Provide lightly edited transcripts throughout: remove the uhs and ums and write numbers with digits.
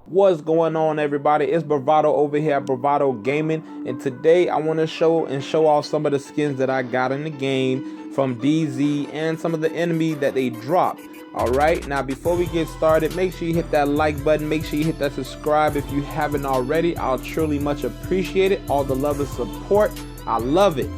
What's going on, everybody? It's Bravado over here at Bravado Gaming, and today I want to show off some of the skins that I got in the game from DZ and some of the enemy that they dropped. Alright, now before we get started, make sure you hit that like button, make sure you hit that subscribe if you haven't already. I'll truly much appreciate it. All the love and support, I love it.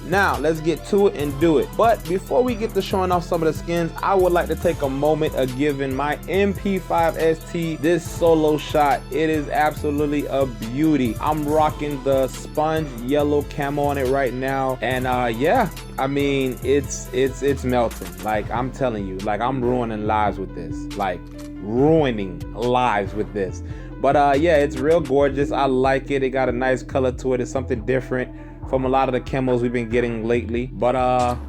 Now let's get to it and do it. But before we get to showing off some of the skins, I would like to take a moment of giving my MP5ST this solo shot. It is absolutely a beauty. I'm rocking the sponge yellow camo on it right now, and yeah, I mean it's melting. Like, I'm telling you, like, I'm ruining lives with this, like ruining lives with this. But yeah, it's real gorgeous. I like it. It got a nice color to it. It's something different from a lot of the camos we've been getting lately. But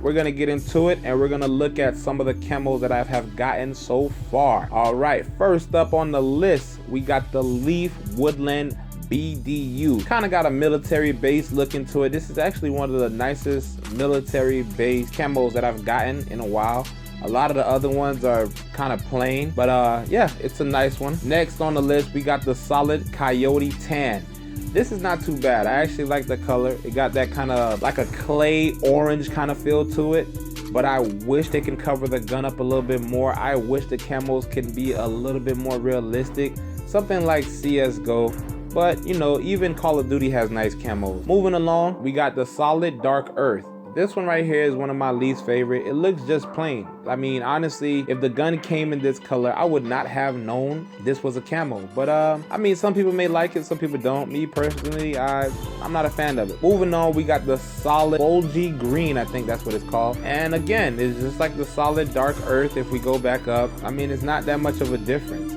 we're gonna get into it and we're gonna look at some of the camos that I have gotten so far. All right, first up on the list, we got the Leaf Woodland Bdu. Kind of got a military base look into it. This is actually one of the nicest military base camos that I've gotten in a while. A lot of the other ones are kind of plain, but yeah, it's a nice one. Next on the list, we got the solid Coyote Tan. This is not too bad. I actually like the color. It got that kind of like a clay orange kind of feel to it, but I wish they can cover the gun up a little bit more. I wish the camos can be a little bit more realistic, something like CSGO. But you know, even Call of Duty has nice camos. Moving along, we got the solid Dark Earth. This one right here is one of my least favorite. It looks just plain. I mean, honestly, if the gun came in this color, I would not have known this was a camo. But I mean, some people may like it, some people don't. Me personally, I'm not a fan of it. Moving on, we got the solid Bulgy Green, I think that's what it's called. And again, it's just like the solid Dark Earth. If we go back up, I mean, it's not that much of a difference.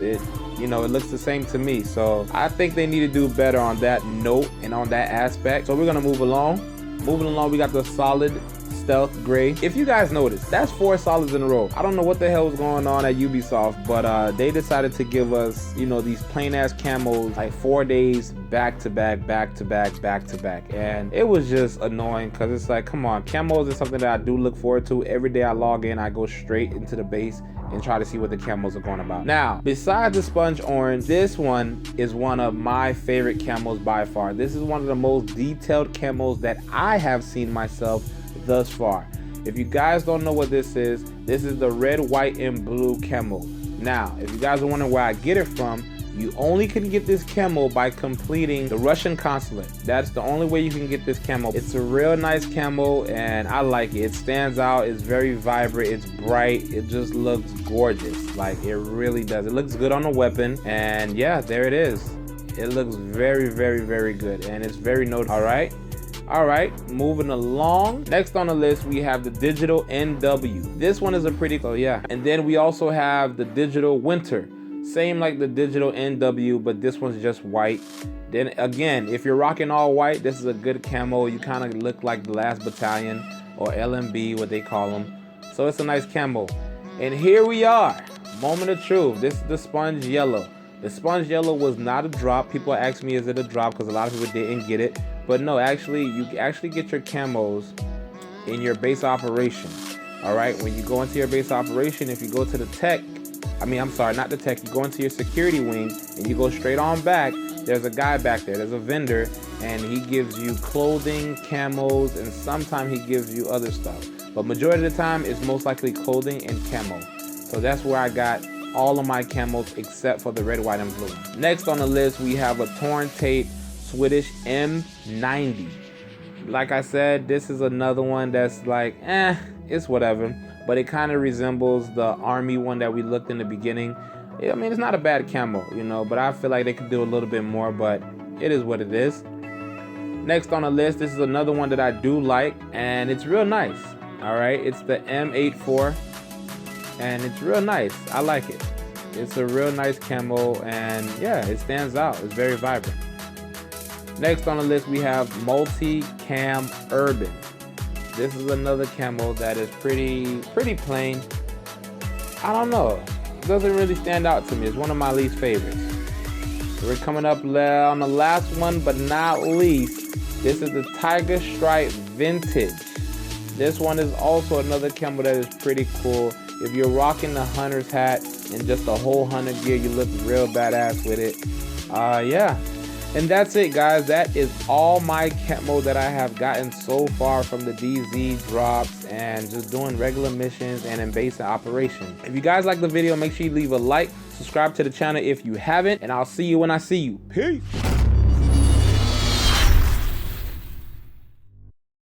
You know, it looks the same to me. So I think they need to do better on that note and on that aspect. So we're gonna move along. Moving along, we got the solid Stealth Gray. If you guys noticed, that's 4 solids in a row. I don't know what the hell was going on at Ubisoft, but they decided to give us, you know, these plain ass camos like 4 days back to back, back to back, back to back. And it was just annoying because it's like, come on, camos is something that I do look forward to. Every day I log in, I go straight into the base and try to see what the camos are going about. Now, besides the sponge orange, this one is one of my favorite camos by far. This is one of the most detailed camos that I have seen myself thus far. If you guys don't know what this is the red, white, and blue camo. Now, if you guys are wondering where I get it from, you only can get this camo by completing the Russian consulate. That's the only way you can get this camo. It's a real nice camo and I like it. It stands out, it's very vibrant, it's bright, it just looks gorgeous. Like, it really does. It looks good on the weapon, and yeah, there it is. It looks very, very, very good, and it's very noticeable. All right, moving along. Next on the list, we have the Digital NW. This one is a pretty, oh yeah. And then we also have the Digital Winter. Same like the Digital NW, but this one's just white. Then again, if you're rocking all white, this is a good camo. You kind of look like the Last Battalion or LMB, what they call them. So it's a nice camo. And here we are, moment of truth. This is the sponge yellow. The sponge yellow was not a drop. People ask me, is it a drop? Because a lot of people didn't get it. But no, actually, you actually get your camos in your base operation. All right, when you go into your base operation, if you go to the tech, I'm sorry, not the tech, you go into your security wing and you go straight on back, there's a guy back there, there's a vendor, and he gives you clothing, camos, and sometimes he gives you other stuff. But majority of the time, it's most likely clothing and camo. So that's where I got all of my camos except for the red, white, and blue. Next on the list, we have a torn tape Swedish M90. Like I said, this is another one that's like, it's whatever. But it kind of resembles the army one that we looked in the beginning. I mean, it's not a bad camo, you know, but I feel like they could do a little bit more, but it is what it is. Next on the list, this is another one that I do like, and it's real nice. All right, it's the M84, and it's real nice. I like it. It's a real nice camo, and yeah, it stands out. It's very vibrant. Next on the list, we have Multi-Cam Urban. This is another camo that is pretty plain. I don't know. It doesn't really stand out to me. It's one of my least favorites. We're coming up on the last one, but not least. This is the Tiger Stripe Vintage. This one is also another camo that is pretty cool. If you're rocking the hunter's hat and just the whole hunter gear, you look real badass with it. Yeah. And that's it, guys. That is all my camo that I have gotten so far from the DZ drops and just doing regular missions and in base and operation. If you guys like the video, make sure you leave a like, subscribe to the channel if you haven't, and I'll see you when I see you. Peace.